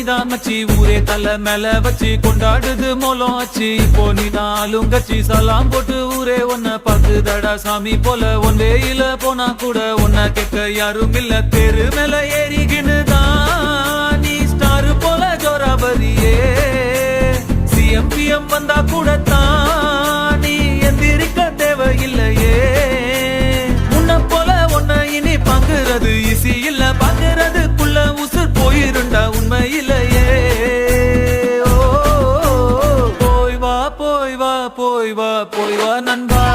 நீதான் மச்சி ஊரே தலை மேல வச்சு கொண்டாடுது மோலம் ஆச்சு இப்போ நீ நாளும் கச்சி சலாம் போட்டு ஊரே உன்னை பார்க்குதடா சாமி போல ஒன் வேயில போனா கூட உன்னை கேட்க யாரும் இல்ல தெரு மேல ஏறிக்கினுதான் நீ ஸ்டார் போல ஜோராபரியே சிஎம்பிஎம் வந்தா கூட தான் நீ எந்திரிக்க தேவையில்லையே உன்னை போல உன்னை இனி பாக்குறது ஈஸி இல்ல பாக்குறதுக்குள்ள உசுர் போயிருண்டா உண்மையிலையே போய் வா போய் வா போய் வா போய் வா நண்பா